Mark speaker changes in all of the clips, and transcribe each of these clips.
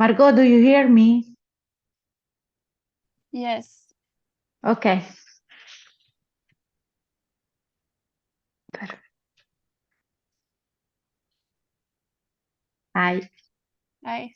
Speaker 1: Margot, do you hear me?
Speaker 2: Yes.
Speaker 1: Okay. Perfect. Hi.
Speaker 2: Hi.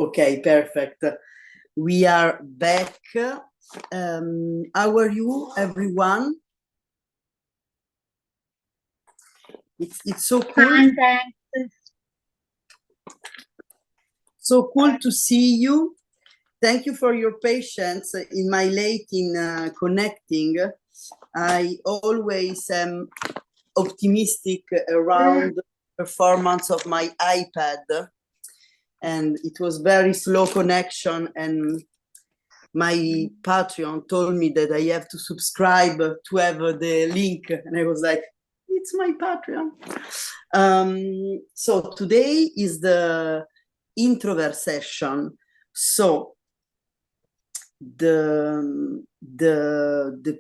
Speaker 3: Okay, perfect. We are back. How are you, everyone? It's so cool.
Speaker 1: Fine, thanks.
Speaker 3: So cool to see you. Thank you for your patience in my late in connecting. I always am optimistic around the performance of my iPad, and it was very slow connection, and my Patreon told me that I have to subscribe to have the link, and I was like, it's my Patreon. So today is the introvert session. So the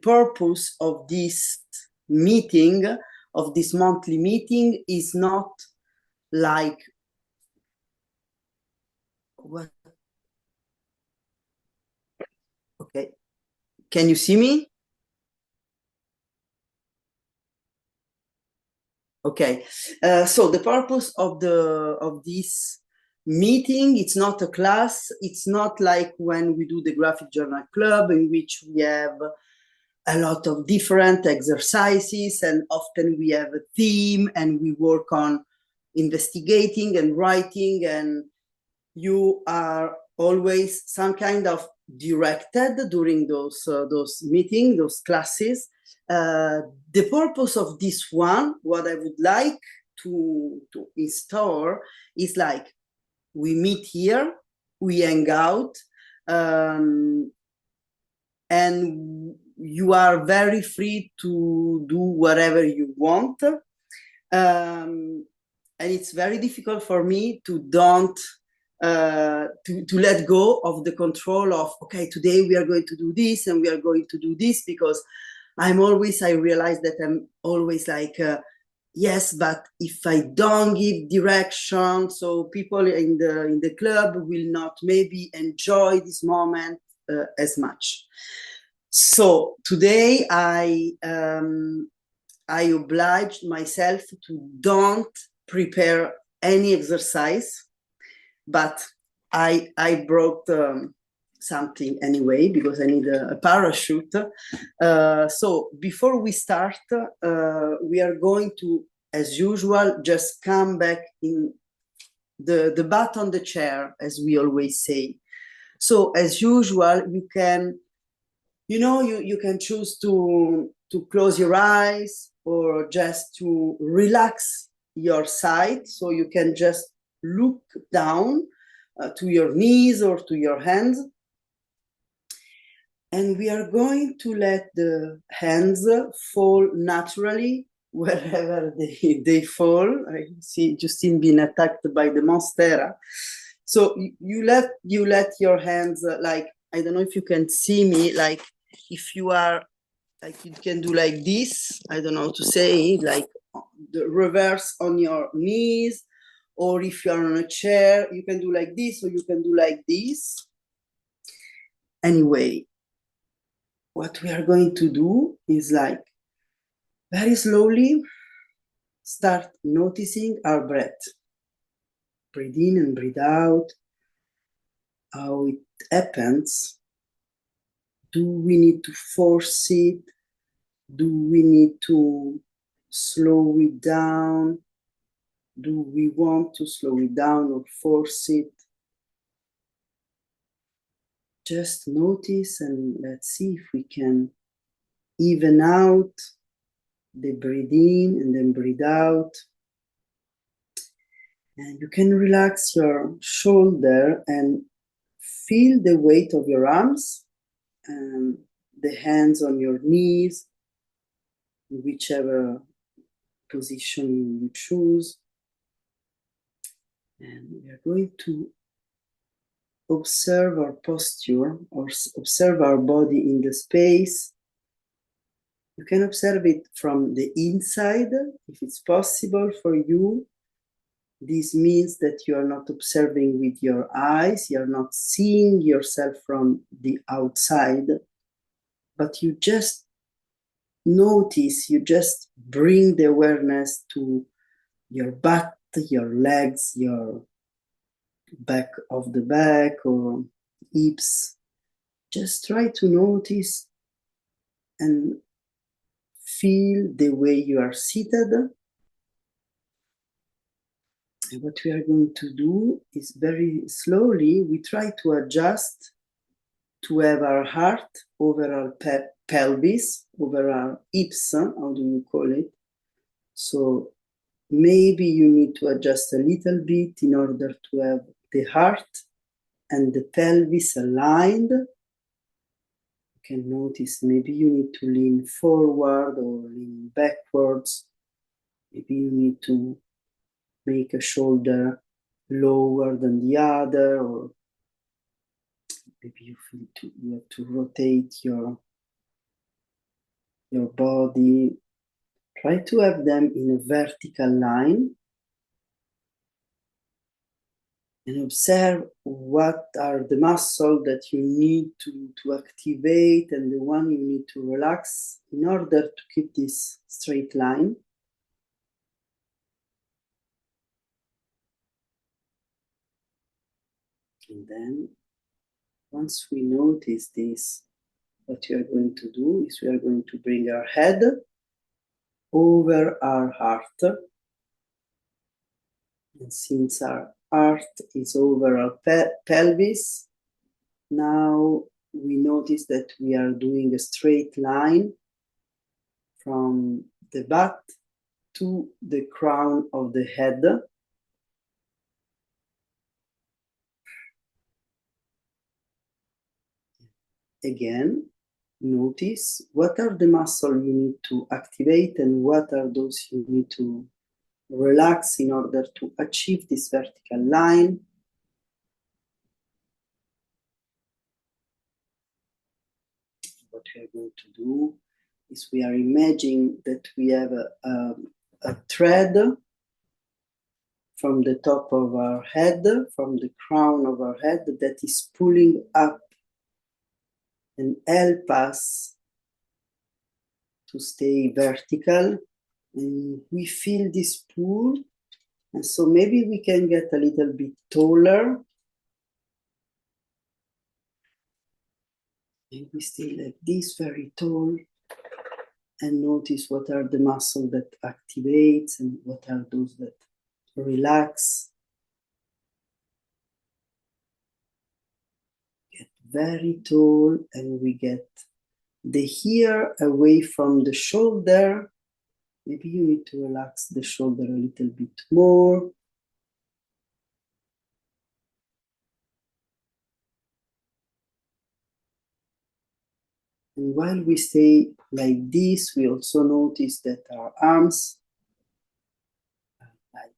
Speaker 3: purpose of this meeting, of this monthly meeting, is not like what? Okay, can you see me? Okay, so the purpose of this meeting, it's not a class. It's not like when we do the graphic journal club, in which we have a lot of different exercises, and often we have a theme and we work on investigating and writing, and you are always some kind of directed during those meetings, those classes. The purpose of this one, what I would like to install, is like we meet here, we hang out, and you are very free to do whatever you want. And it's very difficult for me to don't to let go of the control of, okay, today we are going to do this and we are going to do this, because I realize that I'm always like, yes, but if I don't give direction, so people in the club will not maybe enjoy this moment as much. So today I obliged myself to don't prepare any exercise, but I brought something anyway, because I need a parachute. So before we start, we are going to, as usual, just come back in the butt on the chair, as we always say. So as usual, you can, you can choose to close your eyes or just to relax your side. So you can just look down to your knees or to your hands. And we are going to let the hands fall naturally wherever they fall. I see Justine being attacked by the monstera. So you let your hands, like, I don't know if you can see me, like if you are, like you can do like this, I don't know how to say, like the reverse on your knees, or if you're on a chair, you can do like this, or you can do like this. Anyway, what we are going to do is like very slowly start noticing our breath. Breathe in and breathe out, how it happens. Do we need to force it? Do we need to slow it down? Do we want to slow it down or force it? Just notice and let's see if we can even out the breathe in and then breathe out. And you can relax your shoulder and feel the weight of your arms and the hands on your knees, whichever position you choose. And we are going to observe our posture or observe our body in the space. You can observe it from the inside if it's possible for you. This means that you are not observing with your eyes, you are not seeing yourself from the outside, but you just notice, you just bring the awareness to your butt, your legs, your back of the back or hips. Just try to notice and feel the way you are seated. And what we are going to do is very slowly, we try to adjust to have our heart over our pelvis, over our hips, how do you call it? So maybe you need to adjust a little bit in order to have the heart and the pelvis aligned. You can notice maybe you need to lean forward or lean backwards. Maybe you need to make a shoulder lower than the other, or maybe you feel you have to rotate your body. Try to have them in a vertical line and observe what are the muscles that you need to activate and the one you need to relax in order to keep this straight line. And then once we notice this, what we are going to do is we are going to bring our head over our heart. And since our heart is over our pelvis, now we notice that we are doing a straight line from the butt to the crown of the head. Again, notice what are the muscles you need to activate and what are those you need to relax in order to achieve this vertical line. What we are going to do is we are imagining that we have a thread from the top of our head, from the crown of our head, that is pulling up and help us to stay vertical. And we feel this pull, and so maybe we can get a little bit taller. And we stay like this, very tall, and notice what are the muscles that activate and what are those that relax. Get very tall, and we get the ear away from the shoulder. Maybe you need to relax the shoulder a little bit more. And while we stay like this, we also notice that our arms, like,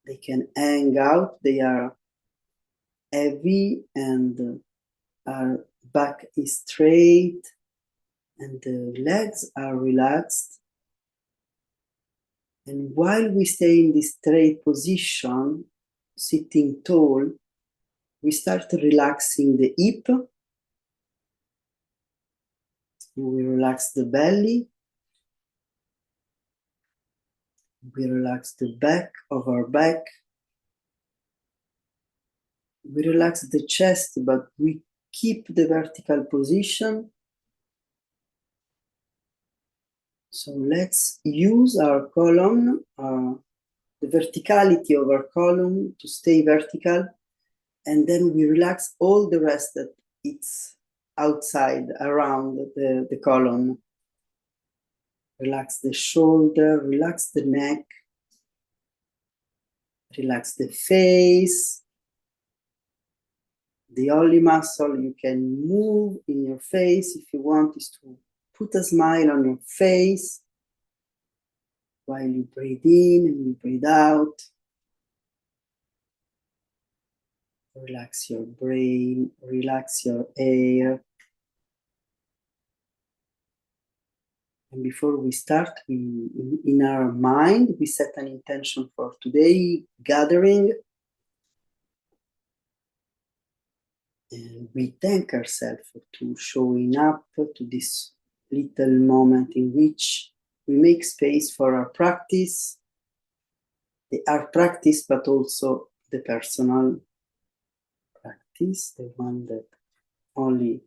Speaker 3: they can hang out, they are heavy, and our back is straight, and the legs are relaxed. And while we stay in this straight position, sitting tall, we start relaxing the hip. We relax the belly. We relax the back of our back. We relax the chest, but we keep the vertical position. So let's use our column, the verticality of our column to stay vertical. And then we relax all the rest that it's outside, around the column. Relax the shoulder, relax the neck, relax the face. The only muscle you can move in your face, if you want, is to put a smile on your face while you breathe in and you breathe out. Relax your brain, relax your air. And before we start, in our mind, we set an intention for today gathering. And we thank ourselves to showing up to this little moment in which we make space for our practice, but also the personal practice, the one that only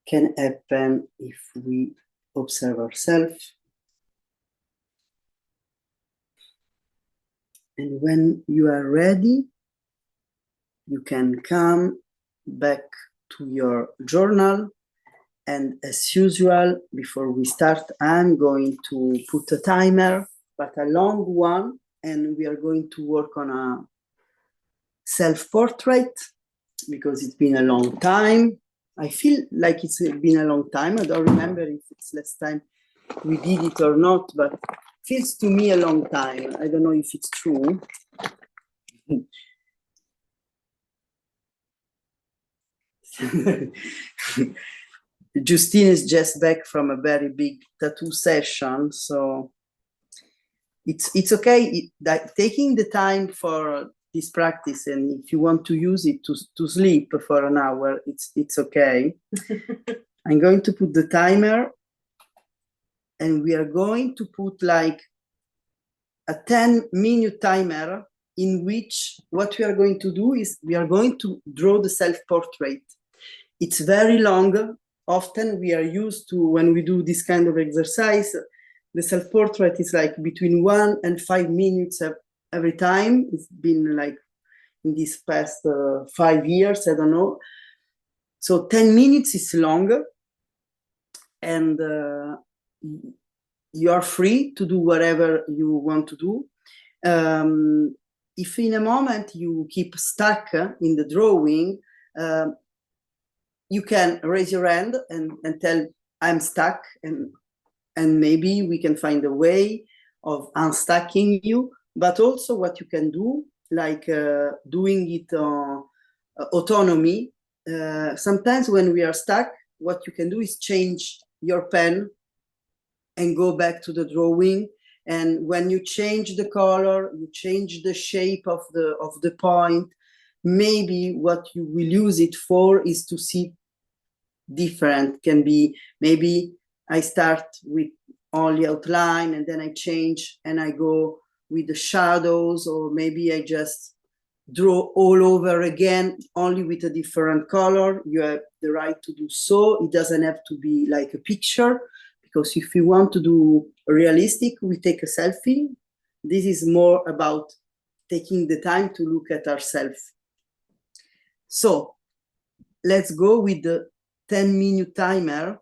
Speaker 3: can happen if we observe ourselves. And when you are ready, you can come back to your journal. And as usual, before we start, I'm going to put a timer, but a long one, and we are going to work on a self-portrait because it's been a long time. I feel like it's been a long time. I don't remember if it's last time we did it or not, but it feels to me a long time. I don't know if it's true. Justine is just back from a very big tattoo session, so it's okay that taking the time for this practice, and if you want to use it to sleep for an hour, it's okay. I'm going to put the timer, and we are going to put like a 10-minute timer in which what we are going to do is we are going to draw the self-portrait. It's very long. Often we are used to, when we do this kind of exercise, the self-portrait is like between 1 and 5 minutes every time. It's been like in these past 5 years, I don't know. So 10 minutes is long, and you are free to do whatever you want to do. If in a moment you keep stuck in the drawing, you can raise your hand and tell, I'm stuck, and maybe we can find a way of unstucking you. But also what you can do, like doing it autonomy. Sometimes when we are stuck, what you can do is change your pen and go back to the drawing. And when you change the color, you change the shape of the point. Maybe what you will use it for is to see different. Can be maybe I start with only outline and then I change and I go with the shadows, or maybe I just draw all over again, only with a different color. You have the right to do so. It doesn't have to be like a picture, because if you want to do realistic, we take a selfie. This is more about taking the time to look at ourselves. So let's go with the 10-minute timer.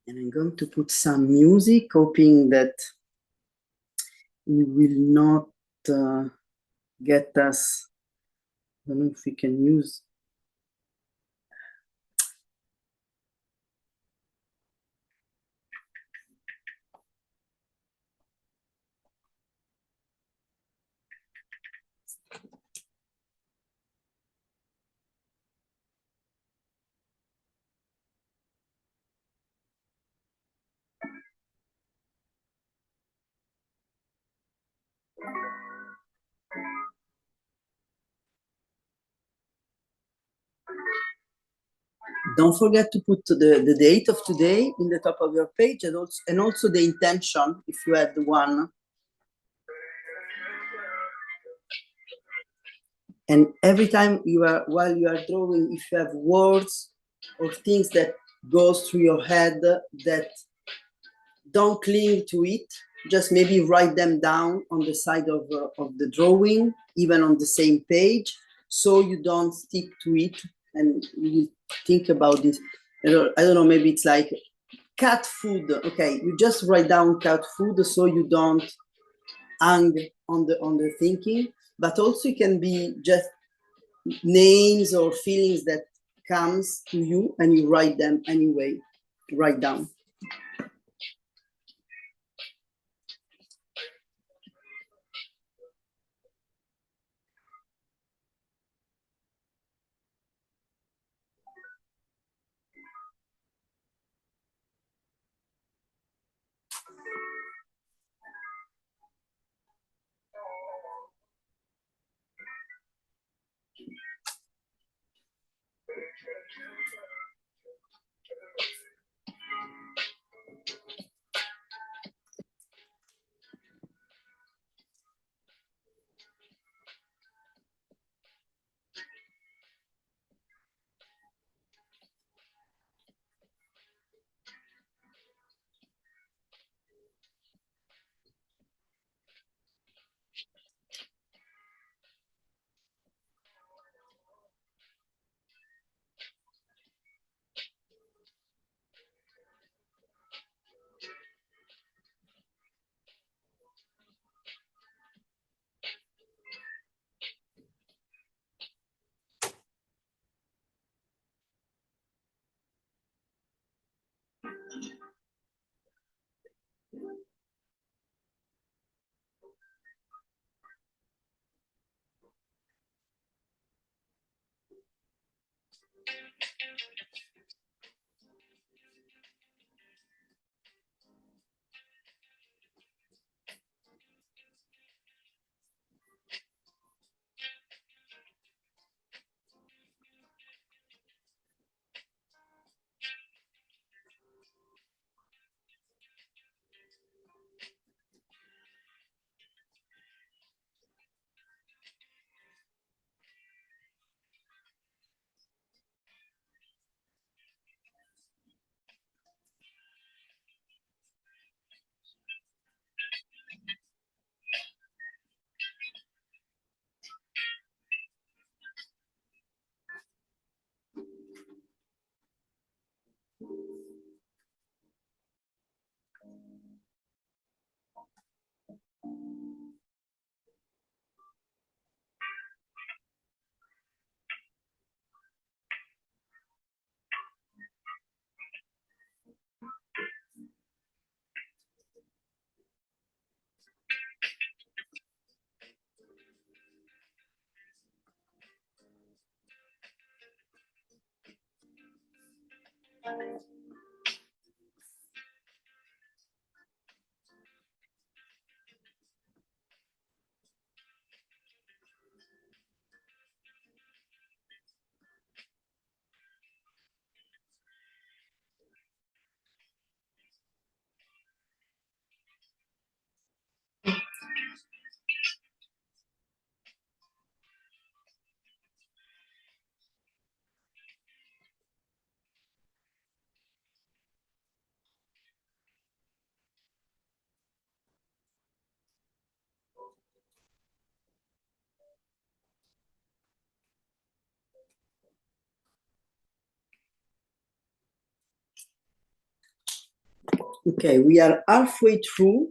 Speaker 3: And I'm going to put some music, hoping that it will not get us. I don't know if we can use. Don't forget to put the date of today in the top of your page, and also the intention, if you had one. And every time while you are drawing, if you have words or things that goes through your head that don't cling to it, just maybe write them down on the side of the drawing, even on the same page, so you don't stick to it and you think about this. I don't know, maybe it's like cat food. Okay, you just write down cat food so you don't hang on the thinking, but also it can be just names or feelings that comes to you and you write them anyway, write down. Okay, we are halfway through.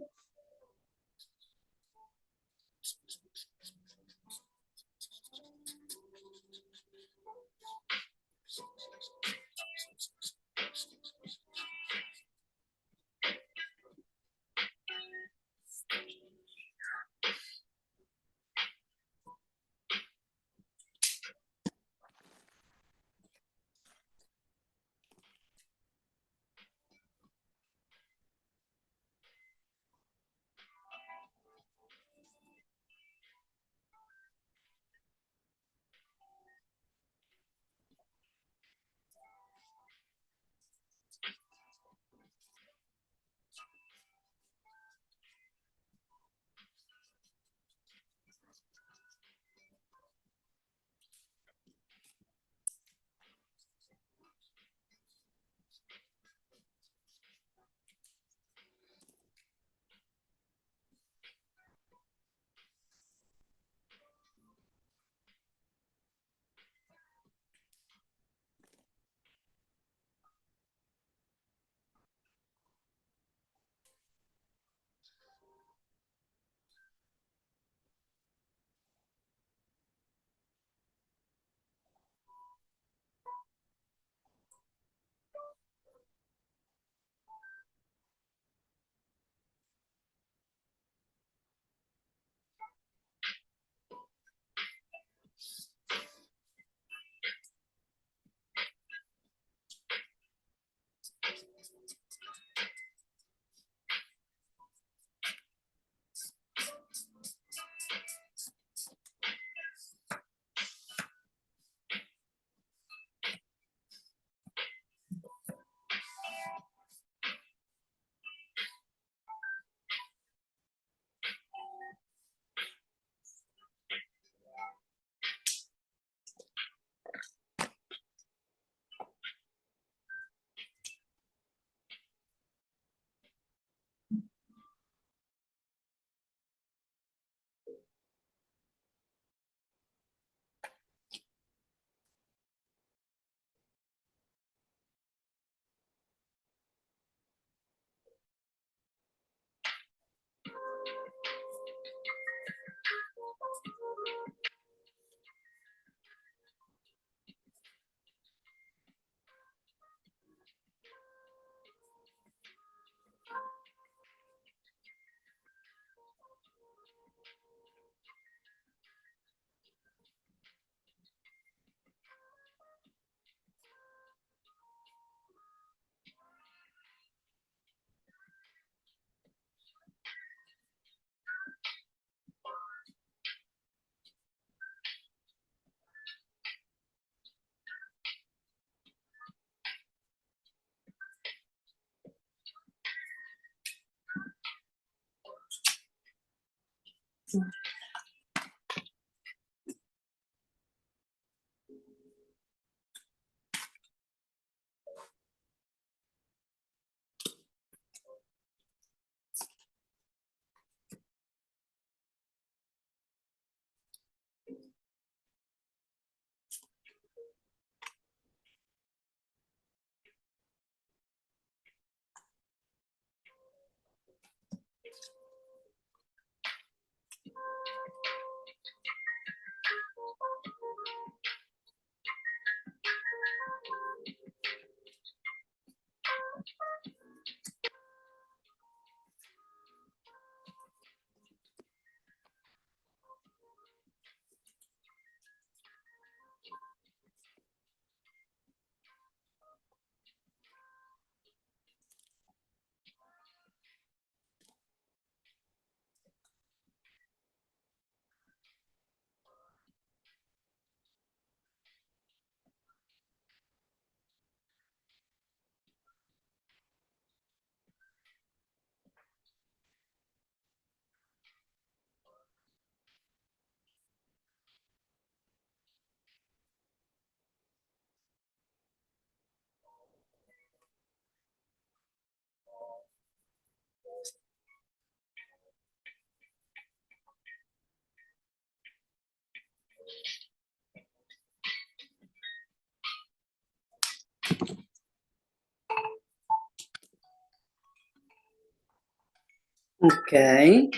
Speaker 3: Okay.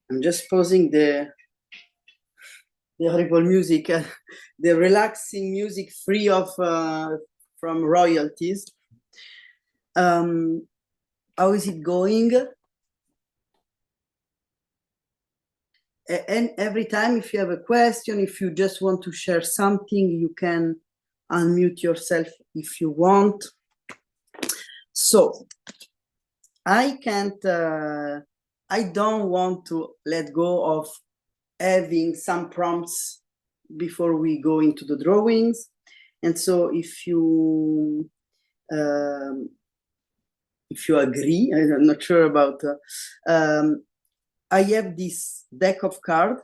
Speaker 3: I'm just pausing the horrible music, the relaxing music free of from royalties. How is it going? And every time, if you have a question, if you just want to share something, you can unmute yourself if you want. So I can't, I don't want to let go of having some prompts before we go into the drawings. And so if you agree, I'm not sure about, I have this deck of cards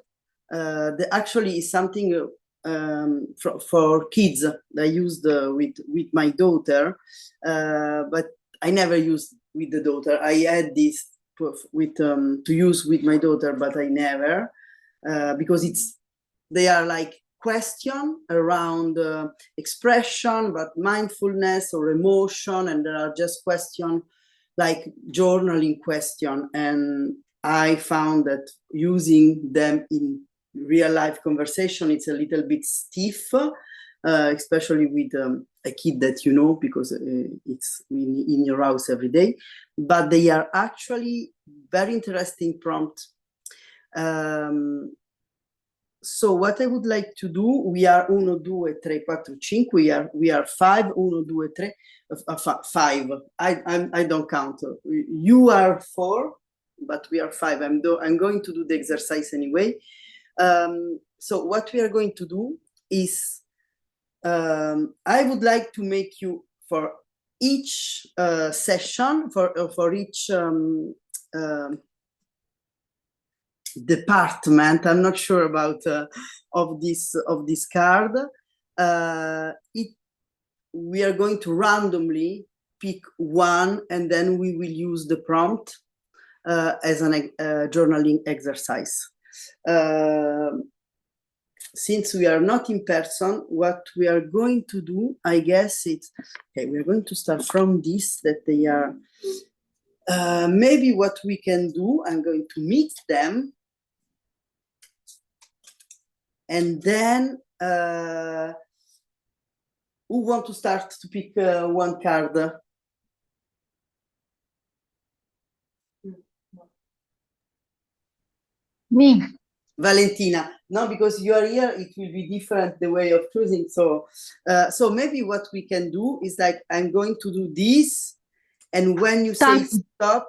Speaker 3: that actually is something for kids that I used with my daughter, but I never used with the daughter. I had this with to use with my daughter, but I never, because they are like question around expression, but mindfulness or emotion, and there are just question like journaling question. And I found that using them in real life conversation, it's a little bit stiff, especially with a kid that you know, because it's in your house every day. But they are actually very interesting prompt. So what I would like to do, we are 1, 2, 3, 4, 5. We are 5, 1, 2, 3, 5. I don't count. You are 4, but we are 5. I'm going to do the exercise anyway. So what we are going to do is, I would like to make you, for each session, for each department, I'm not sure about of this card, we are going to randomly pick one, and then we will use the prompt as a journaling exercise. Since we are not in person, what we are going to do, I guess it's, okay, we're going to start from this, that they are, maybe what we can do, I'm going to meet them, and then who want to start to pick one card?
Speaker 1: Me.
Speaker 3: Valentina. No, because you are here, it will be different the way of choosing. So, so maybe what we can do is like, I'm going to do this, and when you say stop,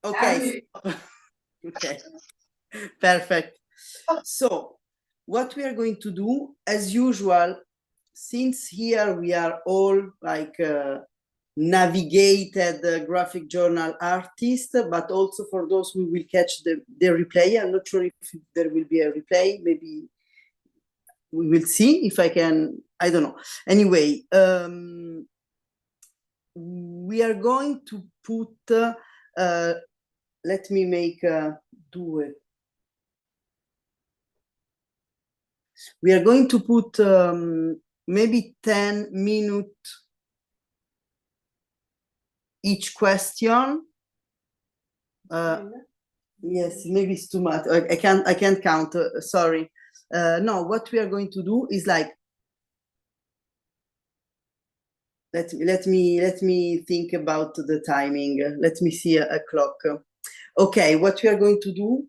Speaker 3: okay, stop. Okay, perfect. So what we are going to do, as usual, since here we are all like navigated graphic journal artist, but also for those who will catch the replay. I'm not sure if there will be a replay. Maybe we will see if I can. I don't know. Anyway, we are going to put. Let me make do it. We are going to put maybe 10 minutes each question. Yes, maybe it's too much. I can't count. Sorry. No, what we are going to do is like, let me think about the timing. Let me see a clock. Okay, what we are going to do,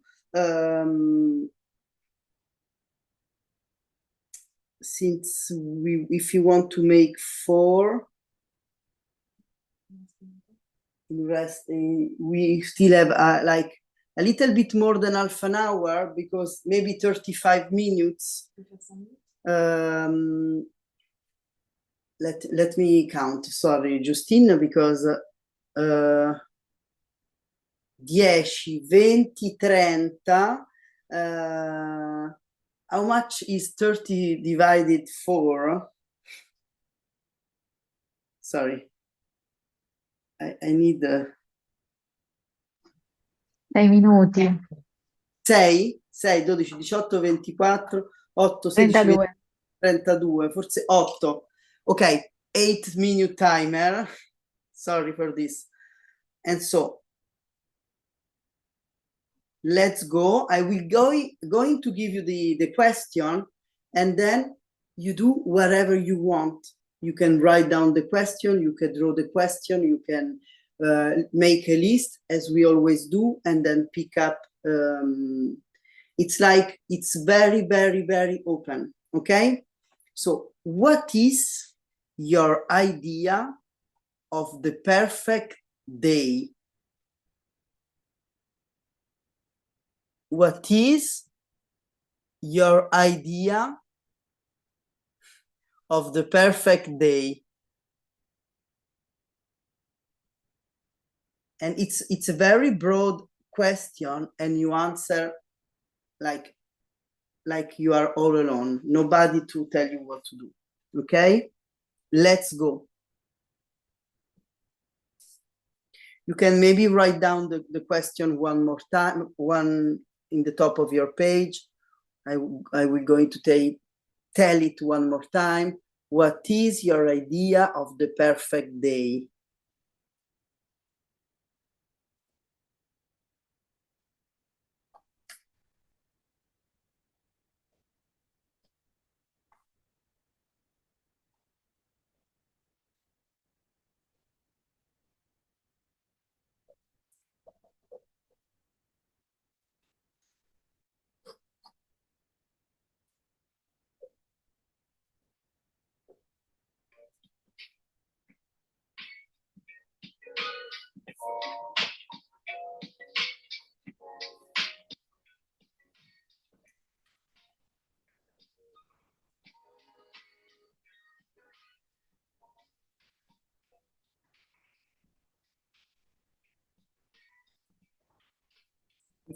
Speaker 3: since if you want to make 4, rest, we still have like a little bit more than half an hour, because maybe 35 minutes. Let me count, sorry, Giustina, because 10, 20, 30, how much is 30 divided 4? Sorry, I need
Speaker 1: 6 minuti.
Speaker 3: 6, 12, 18, 24, 8, 16, 20,
Speaker 1: 32.
Speaker 3: 32, forse 8. Okay, 8-minute timer. Sorry for this. And so let's go. I will going to give you the question, and then you do whatever you want. You can write down the question, you can draw the question, you can make a list as we always do, and then pick up. It's like, it's very, very, very open. Okay. So what is your idea of the perfect day? What is your idea of the perfect day? And it's a very broad question, and you answer like you are all alone, nobody to tell you what to do. Okay, let's go. You can maybe write down the question one more time, one in the top of your page. I will going to tell it one more time. What is your idea of the perfect day?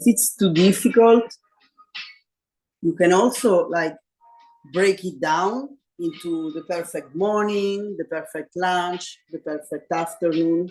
Speaker 3: If it's too difficult, you can also like break it down into the perfect morning, the perfect lunch, the perfect afternoon.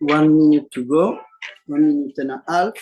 Speaker 3: 1 minute to go, 1 minute and a half.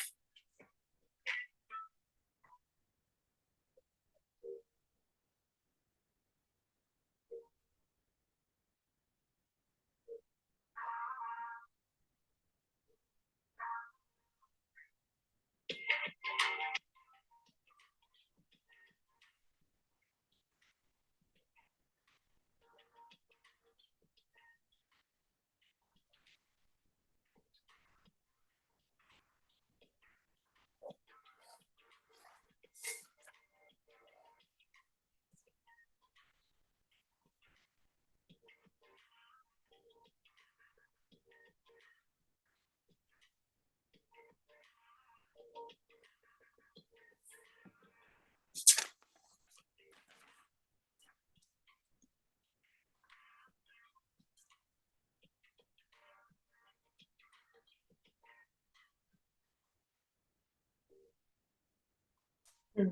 Speaker 3: Je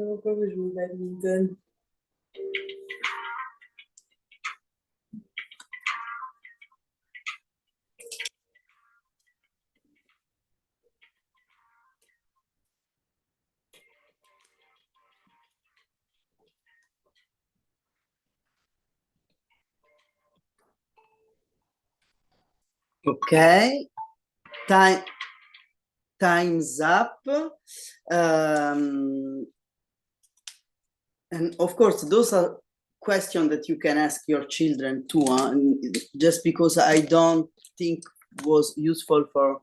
Speaker 3: sais pas pourquoi je joue au badminton. Okay, time's up. And of course, those are questions that you can ask your children too. Just because I don't think was useful for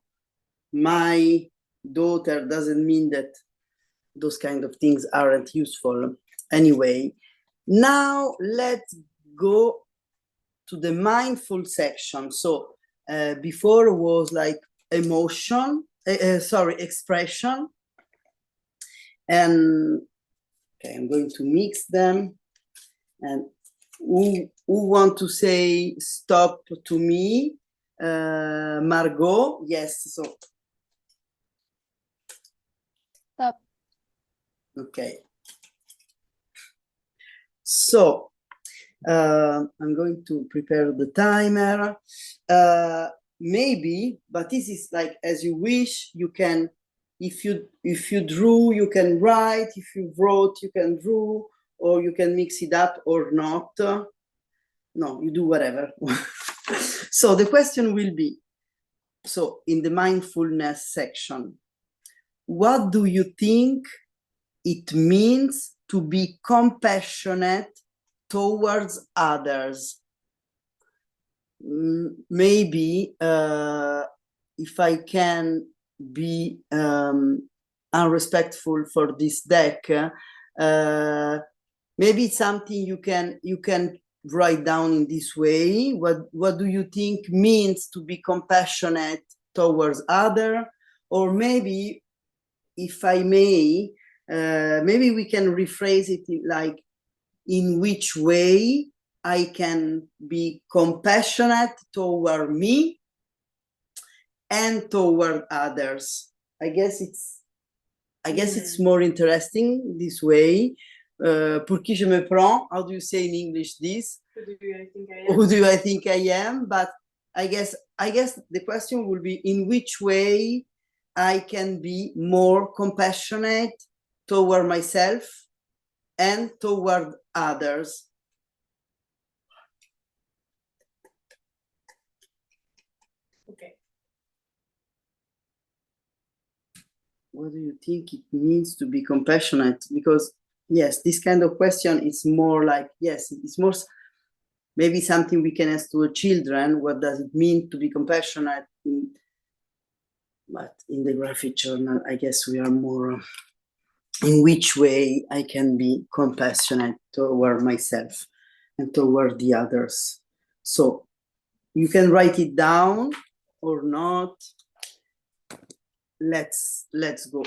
Speaker 3: my daughter doesn't mean that those kind of things aren't useful. Anyway, now let's go to the mindful section. So before was like emotion, expression. And okay, I'm going to mix them. And who want to say stop to me? Margot, yes. So
Speaker 2: stop.
Speaker 3: Okay. So I'm going to prepare the timer. Maybe, but this is like as you wish. You can, if you drew, you can write. If you wrote, you can draw, or you can mix it up or not. No, you do whatever. So the question will be, so in the mindfulness section, what do you think it means to be compassionate towards others? Maybe if I can be unrespectful for this deck, maybe it's something you can write down in this way. What do you think means to be compassionate towards other? Or maybe, if I may, maybe we can rephrase it like, in which way I can be compassionate toward me and toward others. I guess it's more interesting this way. Pour qui je me prends? How do you say in English this? Who do I think I am? But I guess the question will be, in which way I can be more compassionate toward myself and toward others.
Speaker 1: Okay.
Speaker 3: What do you think it means to be compassionate? Because yes, this kind of question is more like, yes, it's more maybe something we can ask to our children. What does it mean to be compassionate? But in the graphic journal, I guess we are more in which way I can be compassionate toward myself and toward the others. So you can write it down or not. Let's go.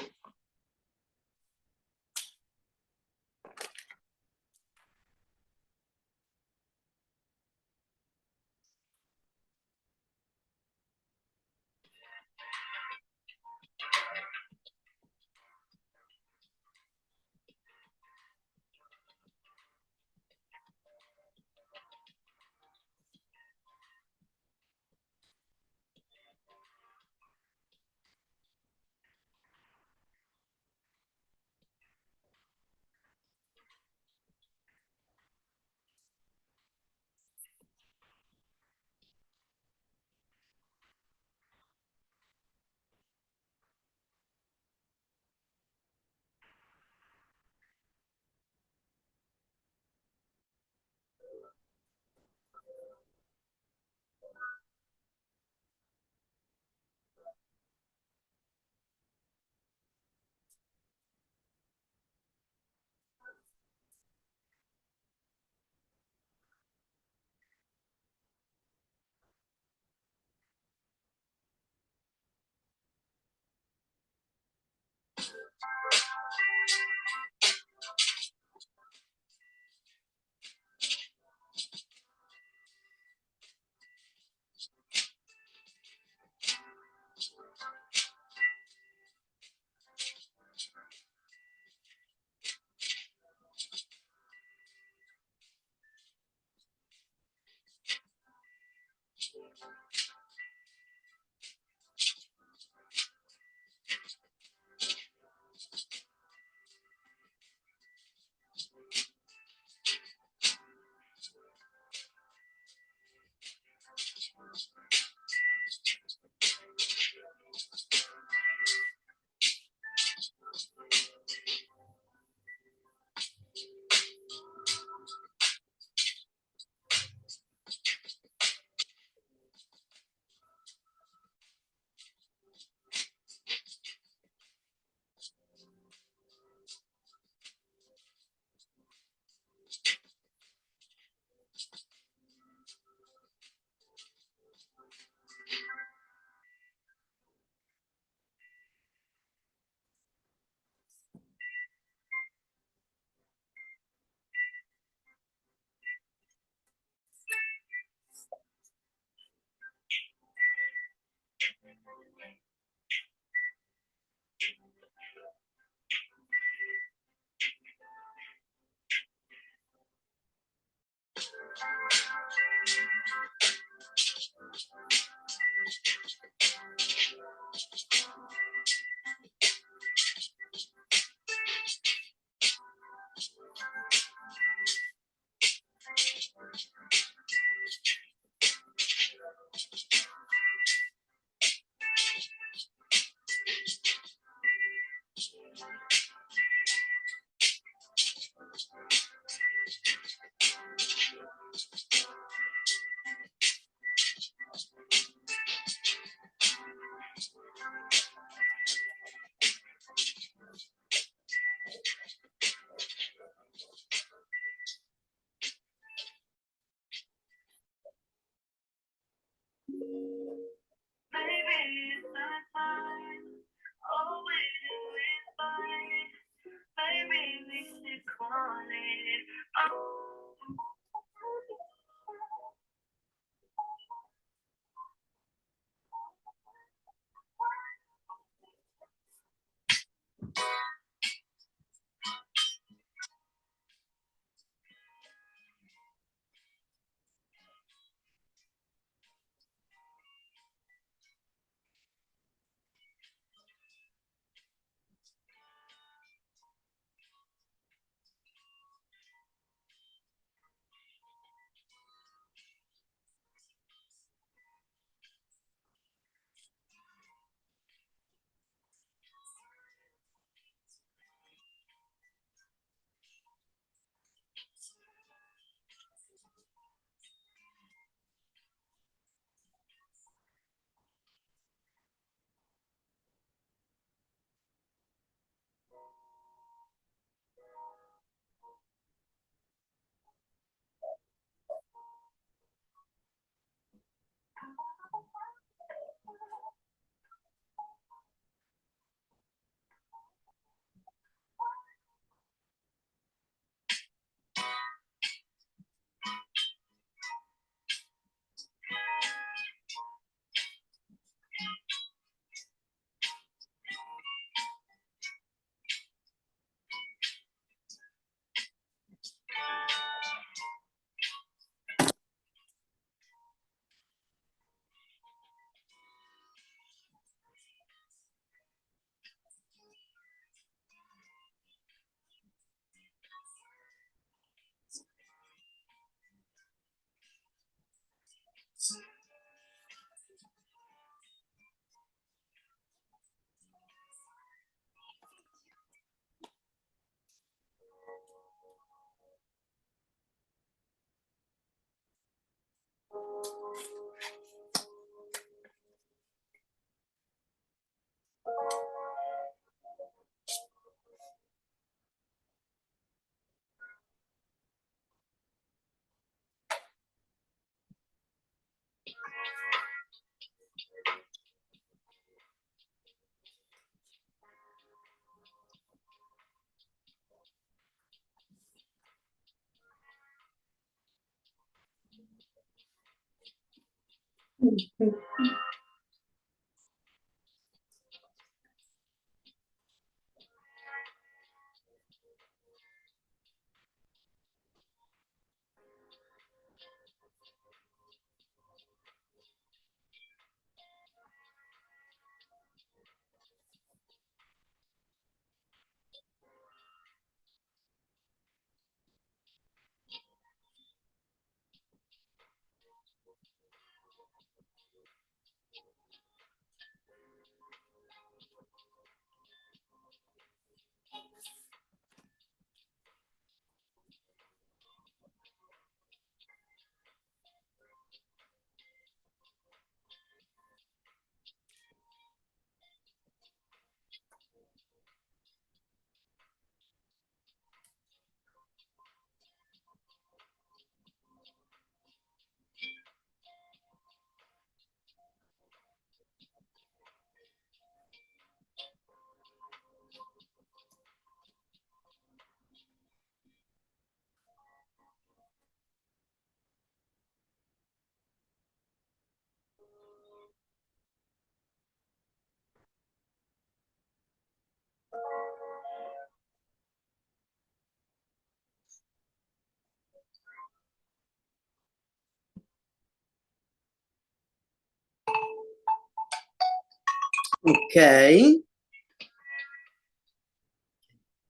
Speaker 3: Okay.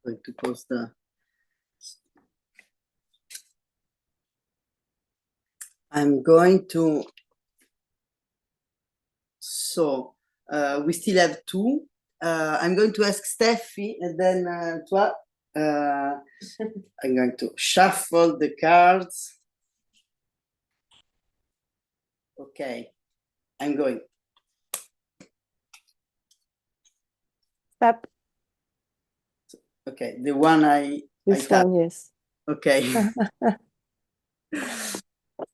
Speaker 3: Going to close the. I'm going to. So we still have two. I'm going to ask Steffi and then toi. I'm going to shuffle the cards. Okay, I'm going.
Speaker 2: Step.
Speaker 3: Okay, the one I
Speaker 2: One, yes.
Speaker 3: Okay.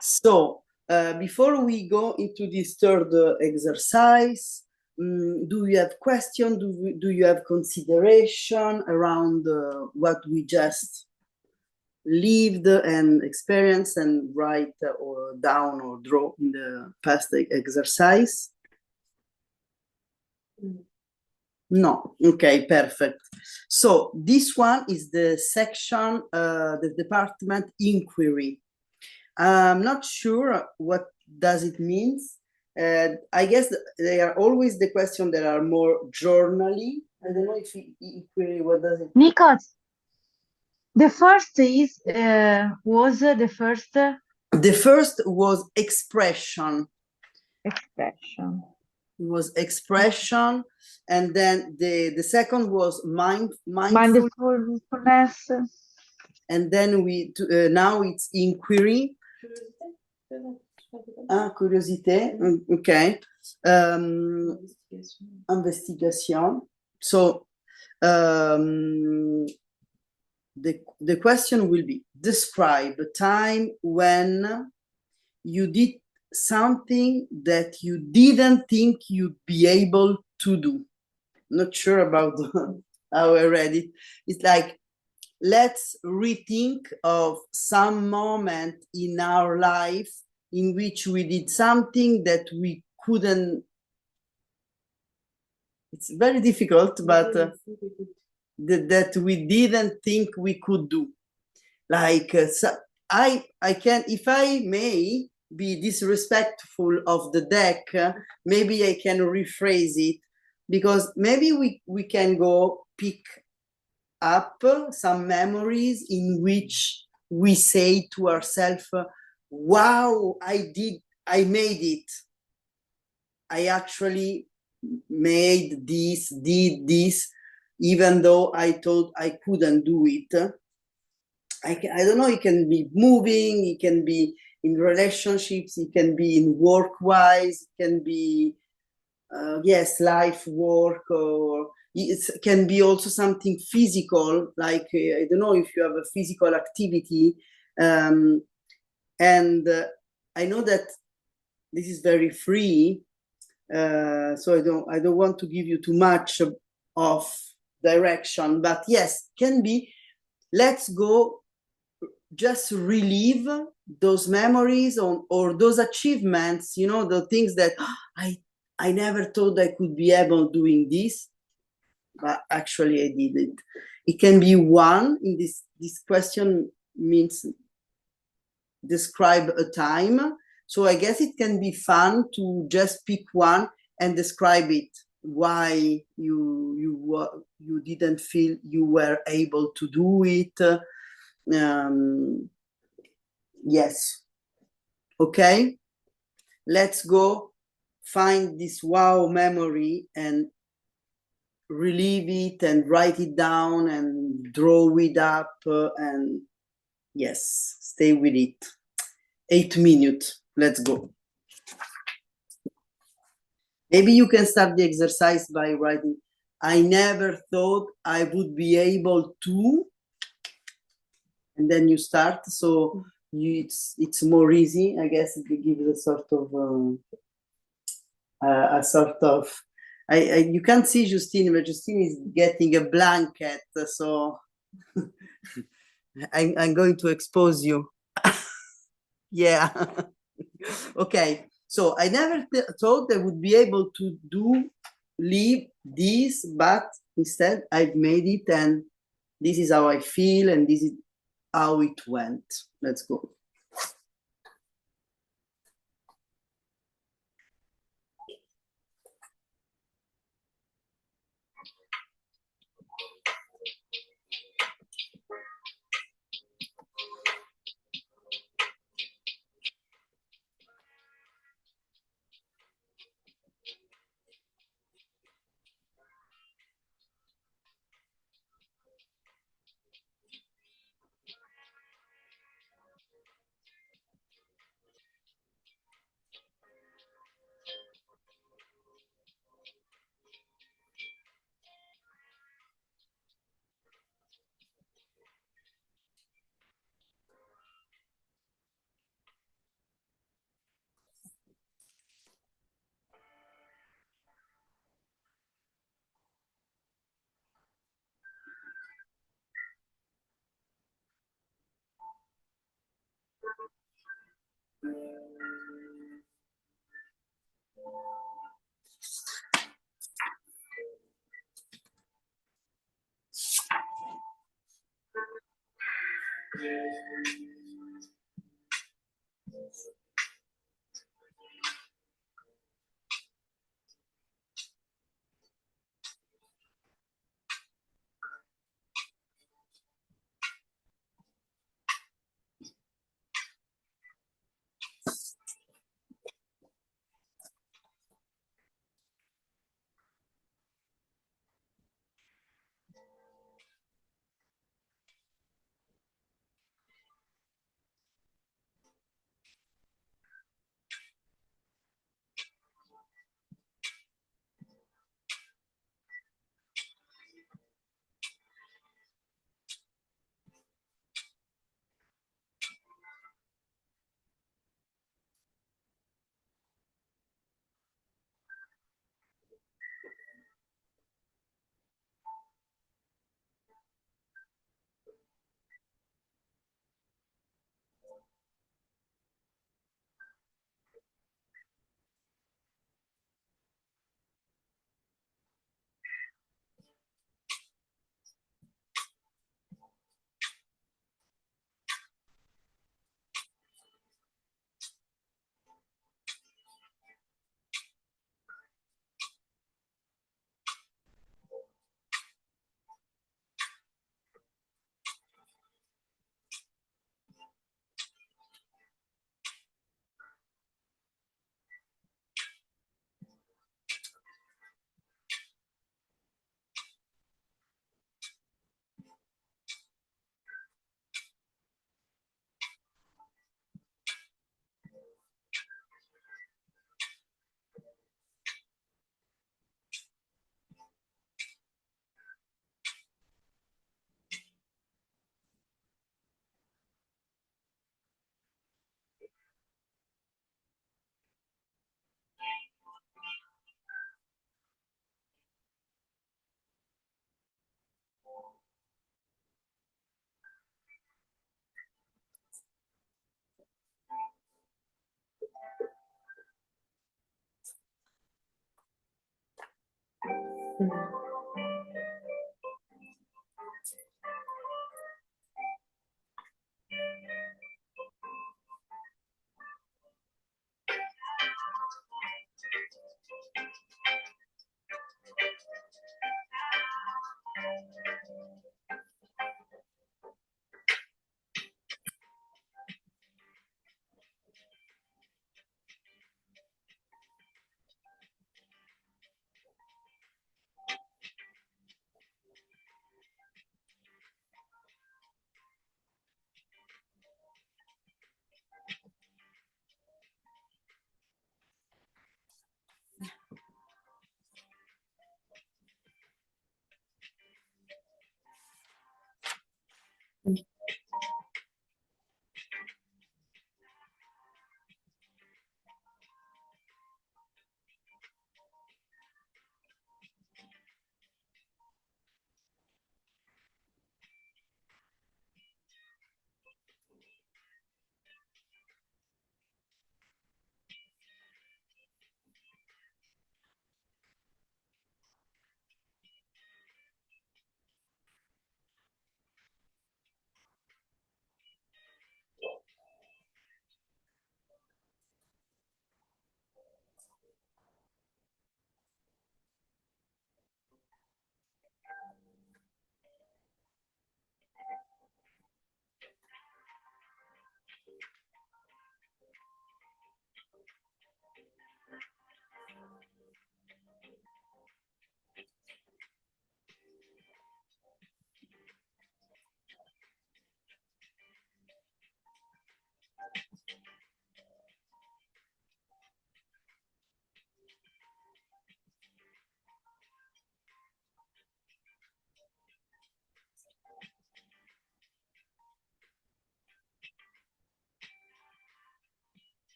Speaker 3: So before we go into this third exercise, do you have questions? Do you have consideration around what we just lived and experienced and write or down or draw in the past exercise? No. Okay, perfect. So this one is the section, the department inquiry. I'm not sure what does it mean. I guess they are always the questions that are more journally. I don't know if inquiry, what does it mean?
Speaker 4: Nikos, the first is was the first
Speaker 3: The first was expression.
Speaker 4: expression.
Speaker 3: It was expression, and then the second was mindful.
Speaker 4: Mindfulness.
Speaker 3: and then now it's inquiry. Curiosité. Okay. Investigation. So the question will be, describe a time when you did something that you didn't think you'd be able to do. Not sure about how I read it. It's like, let's rethink of some moment in our life in which we did something that we couldn't. It's very difficult, but that we didn't think we could do. Like so I can, if I may be disrespectful of the deck, maybe I can rephrase it, because maybe we can go pick up some memories in which we say to ourselves, wow, I made it. I actually did this, even though I thought I couldn't do it. I don't know, it can be moving, it can be in relationships, it can be in work-wise, it can be, yes, life, work, or it can be also something physical, like, I don't know if you have a physical activity. And I know that this is very free, so I don't want to give you too much of direction, but yes, can be, let's go just relive those memories or those achievements, the things that I never thought I could be able doing this, but actually I did it. It can be one, in this question means describe a time. So I guess it can be fun to just pick one and describe it, why you didn't feel you were able to do it. Yes. Okay. Let's go find this wow memory and relive it and write it down and draw it up, and yes, stay with it. 8 minutes. Let's go. Maybe you can start the exercise by writing, I never thought I would be able to, and then you start. So it's more easy, I guess. It gives a sort of you can't see Justine, but Justine is getting a blanket, so I'm going to expose you. Yeah. Okay, so I never thought I would be able to live this, but instead I've made it, and this is how I feel, and this is how it went. Let's go.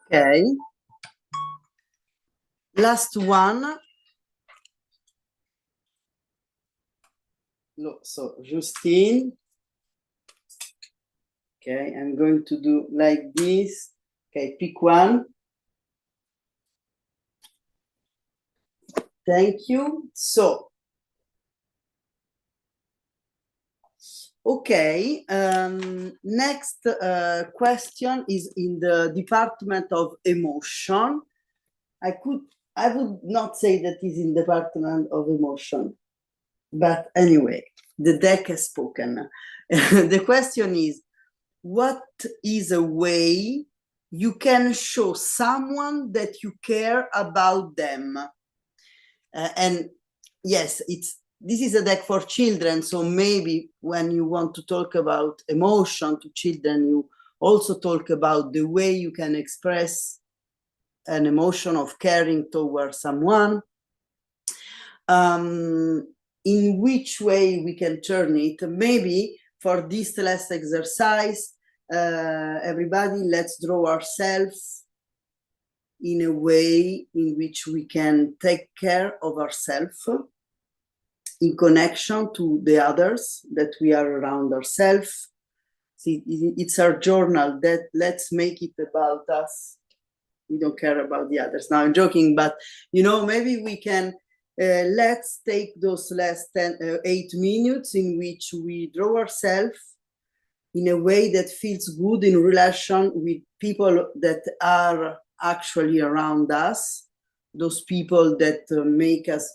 Speaker 3: Okay. Last one. No, so Justine. Okay, I'm going to do like this. Okay, pick one. Thank you. So, okay, next question is in the department of emotion. I would not say that is in department of emotion, but anyway, the deck has spoken. The question is, what is a way you can show someone that you care about them? And yes, this is a deck for children, so maybe when you want to talk about emotion to children, you also talk about the way you can express an emotion of caring towards someone. In which way we can turn it? Maybe for this last exercise, everybody, let's draw ourselves in a way in which we can take care of ourselves in connection to the others that we are around ourselves. See, it's our journal, that let's make it about us. We don't care about the others. Now I'm joking, but you know, maybe we can, let's take those last 8 minutes in which we draw ourselves in a way that feels good in relation with people that are actually around us, those people that make us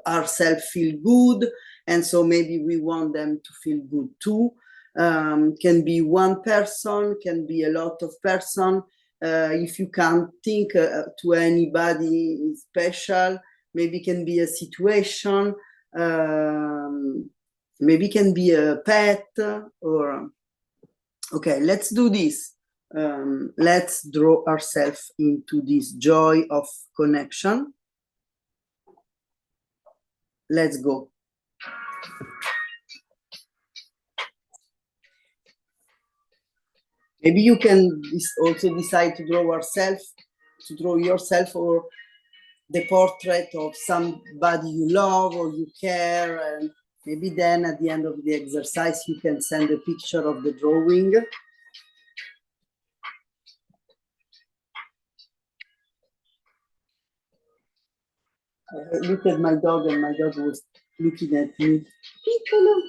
Speaker 3: ourselves feel good, and so maybe we want them to feel good too. Can be one person, can be a lot of person. If you can't think to anybody special, maybe can be a situation, maybe can be a pet, or okay, let's do this. Let's draw ourselves into this joy of connection. Let's go. Maybe you can also decide to draw yourself or the portrait of somebody you love or you care, and maybe then at the end of the exercise you can send a picture of the drawing. I looked at my dog and my dog was looking at me. Piccolo.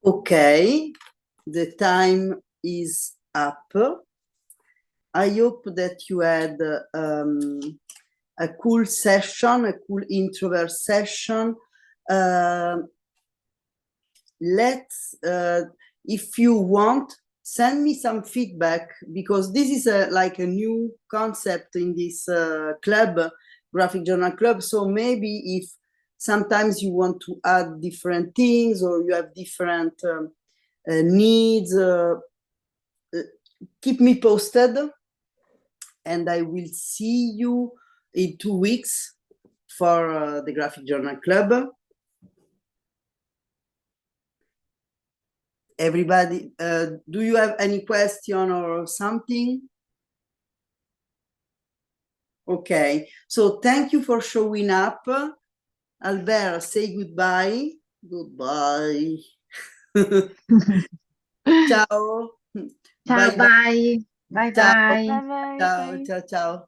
Speaker 3: Okay, the time is up. I hope that you had a cool session, a cool introvert session. If you want, send me some feedback, because this is like a new concept in this club, graphic journal club. So maybe if sometimes you want to add different things, or you have different needs, keep me posted, and I will see you in 2 weeks for the graphic journal club. Everybody, do you have any question or something? Okay, so thank you for showing up. Albert, say goodbye. Goodbye. Ciao.
Speaker 4: Ciao,
Speaker 3: Bye bye.
Speaker 4: bye. Bye
Speaker 3: Ciao.
Speaker 4: bye.
Speaker 1: Bye bye.
Speaker 3: Ciao,
Speaker 1: Bye.
Speaker 3: ciao, ciao.